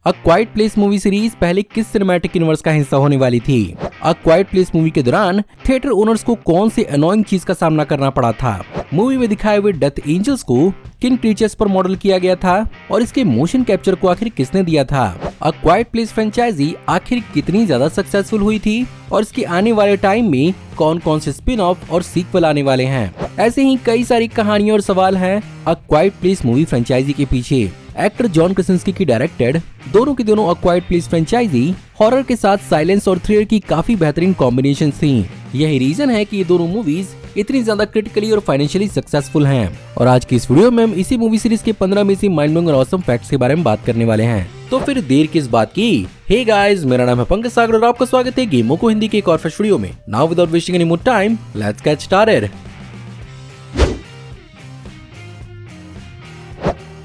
अ Quiet Place movie series पहले किस cinematic universe का हिस्सा होने वाली थी? अ क्वाइट प्लेस मूवी के दौरान थिएटर ओनर्स को कौन सी अनोइंग चीज का सामना करना पड़ा था? मूवी में दिखाए हुए डेथ एंजल्स को किन क्रीचर्स पर मॉडल किया गया था और इसके मोशन कैप्चर को आखिर किसने दिया था? अ क्वाइट प्लेस फ्रेंचाइजी आखिर कितनी ज्यादा सक्सेसफुल हुई थी और इसके आने वाले टाइम में कौन कौन से स्पिन ऑफ और सीक्वल आने वाले हैं? ऐसे ही कई सारी कहानियां और सवाल हैं अ क्वाइट प्लेस मूवी फ्रेंचाइजी के पीछे। एक्टर जॉन क्रासिंस्की की डायरेक्टेड दोनों की दोनों अ क्वाइट प्लेस फ्रेंचाइजी हॉरर के साथ साइलेंस और थ्रिलर की काफी बेहतरीन कॉम्बिनेशन थी। यही रीजन है कि ये दोनों मूवीज इतनी ज्यादा क्रिटिकली और फाइनेंशियली सक्सेसफुल हैं। और आज की इस वीडियो में हम इसी मूवी सीरीज के 15 में से माइंड ब्लोइंग और ऑसम फैक्ट्स के बारे में बात करने वाले हैं। तो फिर देर किस बात की? हे गाइस, मेरा नाम है पंकज सागर और आपका स्वागत है गेमों को हिंदी के एक और फ्रेश वीडियो में। Now without wasting any more time, let's get started.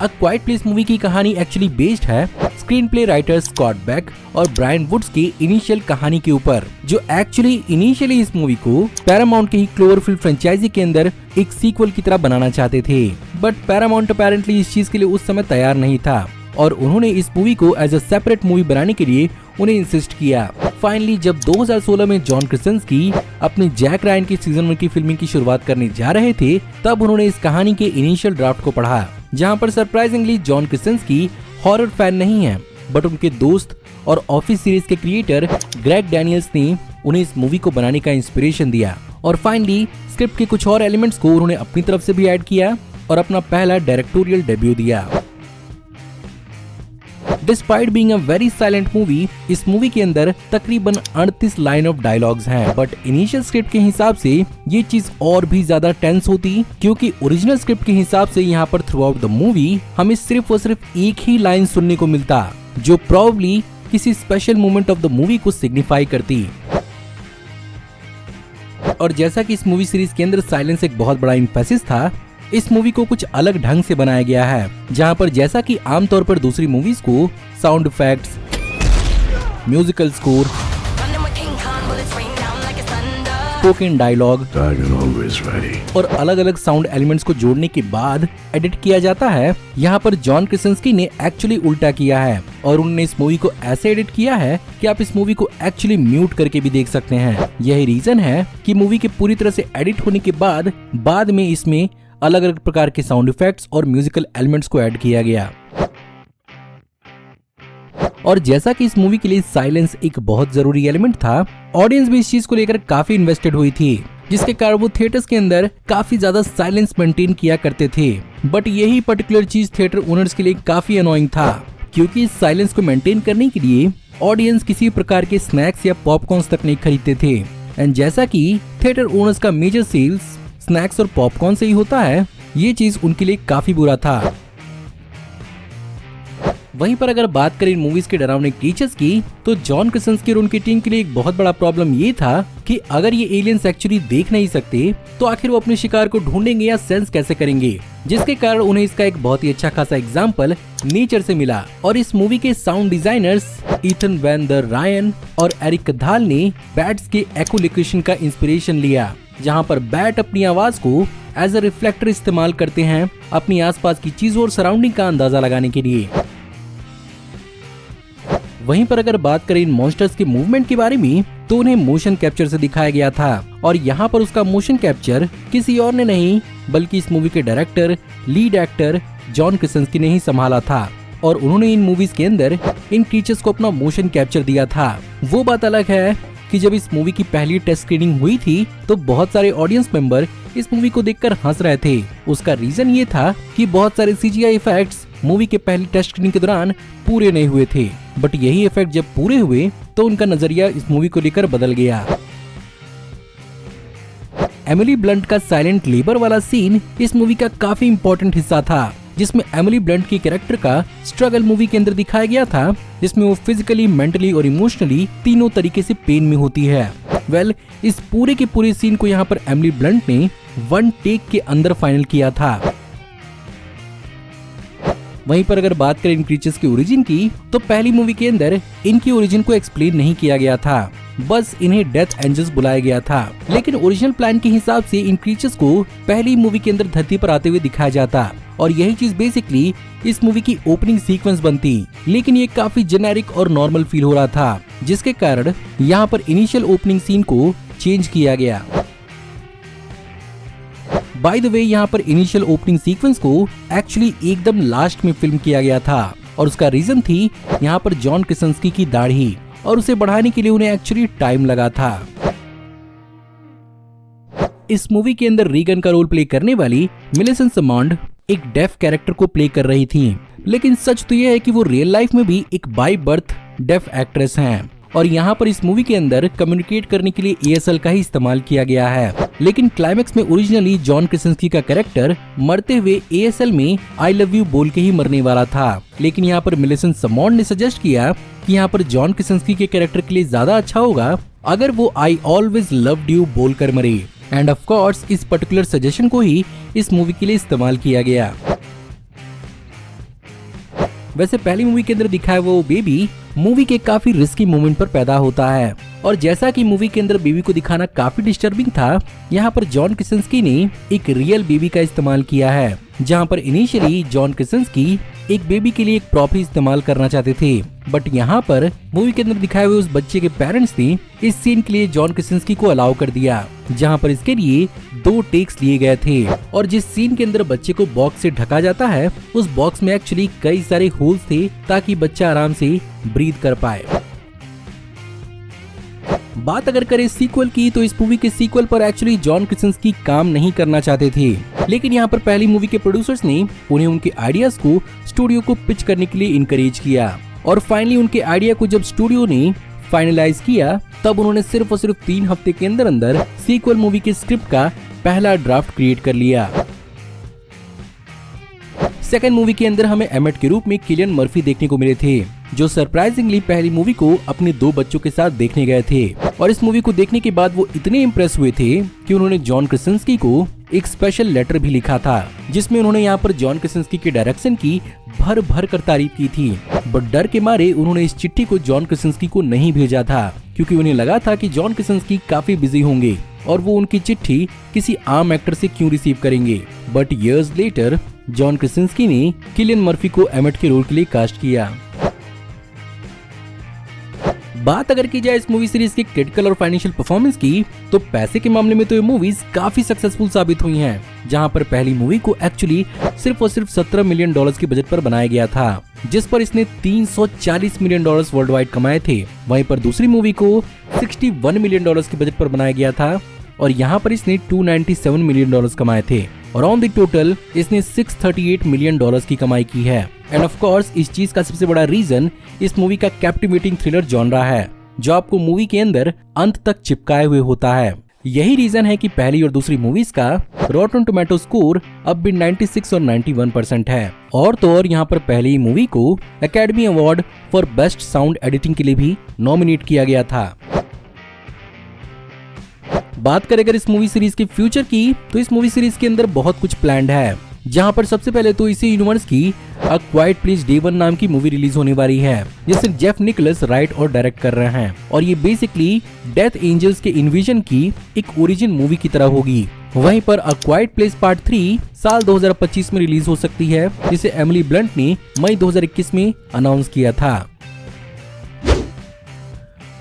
A Quiet Place movie की कहानी एक्चुअली बेस्ड है screenplay writer Scott Beck और ब्रायन वुड्स की इनिशियल कहानी के ऊपर, जो एक्चुअली इनिशियली इस मूवी को पैरामाउंट के ही क्लोवरफील्ड फ्रेंचाइजी के अंदर एक सीक्वल की तरह बनाना चाहते थे। बट पैरामाउंट अपेरेंटली इस चीज के लिए उस समय तैयार नहीं था और उन्होंने इस मूवी को एज अ सेपरेट मूवी बनाने के लिए उन्हें इंसिस्ट किया। फाइनली जब 2016 में जॉन क्रासिंस्की अपनी जैक रायन की सीजन 1 की फिल्मिंग की शुरुआत करने जा रहे थे, तब उन्होंने इस कहानी के इनिशियल ड्राफ्ट को पढ़ा, जहां पर सरप्राइजिंगली जॉन क्रासिंस्की हॉरर फैन नहीं है, बट उनके दोस्त और ऑफिस सीरीज के क्रिएटर ग्रेग डैनियल्स ने उन्हें इस मूवी को बनाने का इंस्पिरेशन दिया। और फाइनली स्क्रिप्ट के कुछ और एलिमेंट्स को उन्होंने अपनी तरफ से भी ऐड किया और अपना पहला डायरेक्टोरियल डेब्यू दिया। Despite being a very silent movie, इस मूवी के अंदर तकरीबन 38 लाइन ऑफ डायलॉग्स हैं, बट इनिशियल स्क्रिप्ट के हिसाब से ये चीज और भी ज्यादा टेंस होती, क्योंकि ओरिजिनल स्क्रिप्ट के हिसाब से यहाँ पर थ्रू आउट द मूवी हमें सिर्फ और सिर्फ एक ही लाइन सुनने को मिलता, जो प्रोबेबली किसी special moment of the movie को सिग्निफाई करती। और जैसा कि इस मूवी सीरीज के अंदर साइलेंस एक बहुत बड़ा एम्फेसिस था, इस मूवी को कुछ अलग ढंग से बनाया गया है, जहां पर जैसा कि आमतौर पर दूसरी मूवीज को sound effects, musical score, spoken dialogue और अलग अलग साउंड एलिमेंट्स को जोड़ने के बाद एडिट किया जाता है, यहाँ पर जॉन क्रासिंस्की ने एक्चुअली उल्टा किया है और उन्होंने इस मूवी को ऐसे एडिट किया है कि आप इस मूवी को एक्चुअली म्यूट करके भी देख सकते हैं। यही रीजन है कि मूवी के पूरी तरह से एडिट होने के बाद में इसमें अलग अलग प्रकार के साउंड इफेक्ट्स और म्यूजिकल एलिमेंट्स को ऐड किया गया। और जैसा कि इस मूवी के लिए साइलेंस एक बहुत जरूरी एलिमेंट था, ऑडियंस भी इस चीज को लेकर काफी इन्वेस्टेड हुई थी, जिसके कारण वो थिएटर्स के अंदर काफी ज्यादा साइलेंस मेंटेन किया करते थे। बट यही पर्टिकुलर चीज थिएटर ओनर्स के लिए काफी अनोइंग था, क्योंकि इस साइलेंस को मेंटेन करने के लिए ऑडियंस किसी प्रकार के स्नैक्स या पॉपकॉर्न्स तक नहीं खरीदते थे। एंड जैसा कि थिएटर ओनर्स का मेजर सेल्स स्नैक्स और पॉपकॉर्न से ही होता है, ये चीज उनके लिए काफी बुरा था। वहीं पर अगर बात करें इन मूवीज के डरावने क्रीचर्स की, तो जॉन क्रासिंस्की और उनकी टीम के लिए एक बहुत बड़ा प्रॉब्लम ये था कि अगर ये एलियंस एक्चुअली देख नहीं सकते, तो आखिर वो अपने शिकार को ढूंढेंगे या सेंस कैसे करेंगे, जिसके कारण उन्हें इसका एक बहुत ही अच्छा खासा एग्जाम्पल नेचर से मिला। और इस मूवी के साउंड डिजाइनर्स ईथन वैन दर रायन और एरिक कदाल ने बैट्स के एको-लोकेशन का इंस्पिरेशन लिया, जहां पर बैट अपनी आवाज को एज अ रिफ्लेक्टर इस्तेमाल करते हैं अपनी आसपास की चीजों और सराउंडिंग का अंदाजा लगाने के लिए। वहीं पर अगर बात करें इन मॉन्स्टर्स के मूवमेंट के बारे में, तो उन्हें मोशन कैप्चर से दिखाया गया था और यहाँ पर उसका मोशन कैप्चर किसी और ने नहीं, बल्कि इस मूवी के डायरेक्टर लीड एक्टर जॉन क्रासिंस्की ने ही संभाला था। और उन्होंने इन मूवीज के अंदर इन क्रीचर्स को अपना मोशन कैप्चर दिया था। वो बात अलग है कि जब इस मूवी की पहली टेस्ट स्क्रीनिंग हुई थी, तो बहुत सारे ऑडियंस मेंबर इस मूवी को देखकर हंस रहे थे। उसका रीजन ये था कि बहुत सारे CGI इफेक्ट्स मूवी के पहली टेस्ट स्क्रीनिंग के दौरान पूरे नहीं हुए थे, बट यही इफेक्ट जब पूरे हुए तो उनका नजरिया इस मूवी को लेकर बदल गया। एमिली ब्लंट का साइलेंट लेबर वाला सीन इस मूवी का काफी इंपॉर्टेंट हिस्सा था, जिसमें एमिली ब्लंट की कैरेक्टर का स्ट्रगल मूवी के अंदर दिखाया गया था, जिसमें वो फिजिकली, मेंटली और इमोशनली तीनों तरीके से पेन में होती है। इस पूरे के पूरे सीन को यहाँ पर एमिली ब्लंट ने 1 टेक के अंदर फाइनल किया था। वहीं पर अगर बात करें इन क्रीचर्स की ओरिजिन की, तो पहली मूवी के अंदर इनकी ओरिजिन को एक्सप्लेन नहीं किया गया था, बस इन्हें डेथ एंजल्स बुलाया गया था। लेकिन ओरिजिनल प्लान के हिसाब से इन क्रीचर्स को पहली मूवी के अंदर धरती पर आते हुए दिखाया जाता और यही चीज बेसिकली इस मूवी की ओपनिंग सीक्वेंस बनती, लेकिन ये काफी जेनेरिक और नॉर्मल फील हो रहा था, जिसके कारण यहाँ पर इनिशियल ओपनिंग सीन को चेंज किया गया। बाय द वे, यहाँ पर इनिशियल ओपनिंग सीक्वेंस को एक्चुअली एकदम लास्ट में फिल्म किया गया था और उसका रीजन थी यहाँ पर जॉन क्रासिन्स्की की दाढ़ी, और उसे बढ़ाने के लिए उन्हें एक्चुअली टाइम लगा था। इस मूवी के अंदर रीगन का रोल प्ले करने वाली मिलेसेंट समॉन्ड एक डेफ कैरेक्टर को प्ले कर रही थी, लेकिन सच तो यह है कि वो रियल लाइफ में भी एक बाय बर्थ डेफ एक्ट्रेस हैं और यहाँ पर इस मूवी के अंदर कम्युनिकेट करने के लिए ASL का ही इस्तेमाल किया गया है। लेकिन क्लाइमेक्स में ओरिजिनली जॉन क्रासिन्स्की का कैरेक्टर मरते हुए ASL में आई लव यू बोल के ही मरने वाला था, लेकिन यहाँ पर मिलेसेंट समॉन्ड ने सजेस्ट किया कि यहाँ पर जॉन क्रासिन्स्की के कैरेक्टर के लिए ज्यादा अच्छा होगा अगर वो आई ऑलवेज लव्ड यू बोल कर मरे। एंड ऑफ कोर्स इस पर्टिकुलर सजेशन को ही इस मूवी के लिए इस्तेमाल किया गया। वैसे पहली मूवी के अंदर दिखाया वो बेबी मूवी के काफी रिस्की मोमेंट पर पैदा होता है, और जैसा कि मूवी के अंदर बेबी को दिखाना काफी डिस्टर्बिंग था, यहाँ पर जॉन क्रासिन्स्की ने एक रियल बेबी का इस्तेमाल किया है, जहाँ पर इनिशियली जॉन क्रासिन्स्की एक बेबी के लिए एक प्रॉप ही इस्तेमाल करना चाहते थे, बट यहाँ पर मूवी के अंदर दिखाए हुए उस बच्चे के पेरेंट्स ने इस सीन के लिए जॉन क्रासिन्स्की को अलाउ कर दिया, जहाँ पर इसके लिए 2 टेक्स लिए गए थे। और जिस सीन के अंदर बच्चे को बॉक्स से ढका जाता है, उस बॉक्स में एक्चुअली कई सारे होल्स थे ताकि बच्चा आराम से ब्रीथ कर पाए। बात अगर करें सीक्वल की, तो इस मूवी के सीक्वल पर एक्चुअली जॉन क्रासिन्स्की काम नहीं करना चाहते थे, लेकिन यहाँ पर पहली मूवी के प्रोड्यूसर्स ने उन्हें उनके आइडियाज को स्टूडियो को पिच करने के लिए इनकरेज किया, और फाइनली उनके आइडिया को जब स्टूडियो ने फाइनलाइज किया, तब उन्होंने सिर्फ और सिर्फ 3 हफ्ते के अंदर अंदर सीक्वल मूवी के स्क्रिप्ट का पहला ड्राफ्ट क्रिएट कर लिया। सेकंड मूवी के अंदर हमें एमेट के रूप में किलियन मर्फी देखने को मिले थे, जो सरप्राइजिंगली पहली मूवी को अपने 2 बच्चों के साथ देखने गए थे, और इस मूवी को देखने के बाद वो इतने इम्प्रेस हुए थे कि उन्होंने जॉन क्रासिन्स्की को एक स्पेशल लेटर भी लिखा था, जिसमें उन्होंने यहाँ पर जॉन क्रासिन्स्की के डायरेक्शन की भर भर कर तारीफ की थी, बट डर के मारे उन्होंने इस चिट्ठी को जॉन क्रासिन्स्की को नहीं भेजा था, क्योंकि उन्हें लगा था कि जॉन क्रासिन्स्की काफी बिजी होंगे और वो उनकी चिट्ठी किसी आम एक्टर से क्यों रिसीव करेंगे। बट इयर्स लेटर जॉन क्रासिन्स्की ने किलियन मर्फी को एमेट के रोल के लिए कास्ट किया। बात अगर की जाए इस मूवी सीरीज के क्रिटिकल और फाइनेंशियल परफॉर्मेंस की, तो पैसे के मामले में तो ये मूवीज काफी सक्सेसफुल साबित हुई हैं, जहां पर पहली मूवी को एक्चुअली सिर्फ और सिर्फ $17 मिलियन के बजट पर बनाया गया था, जिस पर इसने $340 मिलियन वर्ल्ड वाइड कमाए थे। वहीं पर दूसरी मूवी को $61 मिलियन के बजट पर बनाया गया था, और यहाँ पर इसने $297 मिलियन कमाए थे, और ऑन द टोटल इसने $638 मिलियन की कमाई की है। एंड ऑफ कोर्स इस चीज का सबसे बड़ा रीजन इस मूवी का कैप्टिवेटिंग थ्रिलर जॉनरा है, जो आपको मूवी के अंदर अंत तक चिपकाए हुए होता है। यही रीजन है कि पहली और दूसरी मूवीज का रॉटन टोमेटो स्कोर अब भी 96 और 91% है, और तो और यहाँ पर पहली मूवी को academy award for best sound editing के लिए भी नॉमिनेट किया गया था। बात करें अगर इस मूवी सीरीज के फ्यूचर की, तो इस मूवी सीरीज के अंदर बहुत कुछ प्लान्ड है, जहां पर सबसे पहले तो इसी यूनिवर्स की अ क्वाइट प्लेस डे 1 नाम की मूवी रिलीज होने वाली है, जिसे जेफ निकोलस राइट और डायरेक्ट कर रहे हैं, और ये बेसिकली डेथ एंजल्स के इन्विजन की एक ओरिजिन मूवी की तरह होगी। वहीं पर अ क्वाइट प्लेस पार्ट 3 साल 2025 में रिलीज हो सकती है, जिसे एमिली ब्लंट ने मई 2021 में अनाउंस किया था।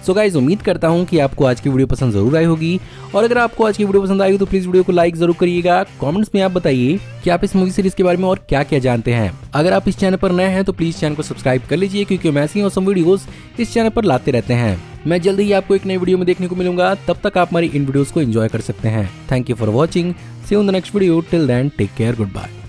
सो गाइस, उम्मीद करता हूं कि आपको आज की वीडियो पसंद जरूर आई होगी, और अगर आपको आज की वीडियो पसंद आई हो तो प्लीज वीडियो को लाइक जरूर करिएगा। कमेंट्स में आप बताइए कि आप इस मूवी सीरीज के बारे में और क्या क्या जानते हैं। अगर आप इस चैनल पर नए हैं तो प्लीज चैनल को सब्सक्राइब कर लीजिए, क्योंकि मैं ऐसी ऑसम वीडियोस इस चैनल पर लाते रहते हैं। मैं जल्दी ही आपको एक नई वीडियो में देखने को मिलूंगा, तब तक आप हमारी इन वीडियोस को एंजॉय कर सकते हैं। Thank you for watching, see you in the next video, till then take care, good bye.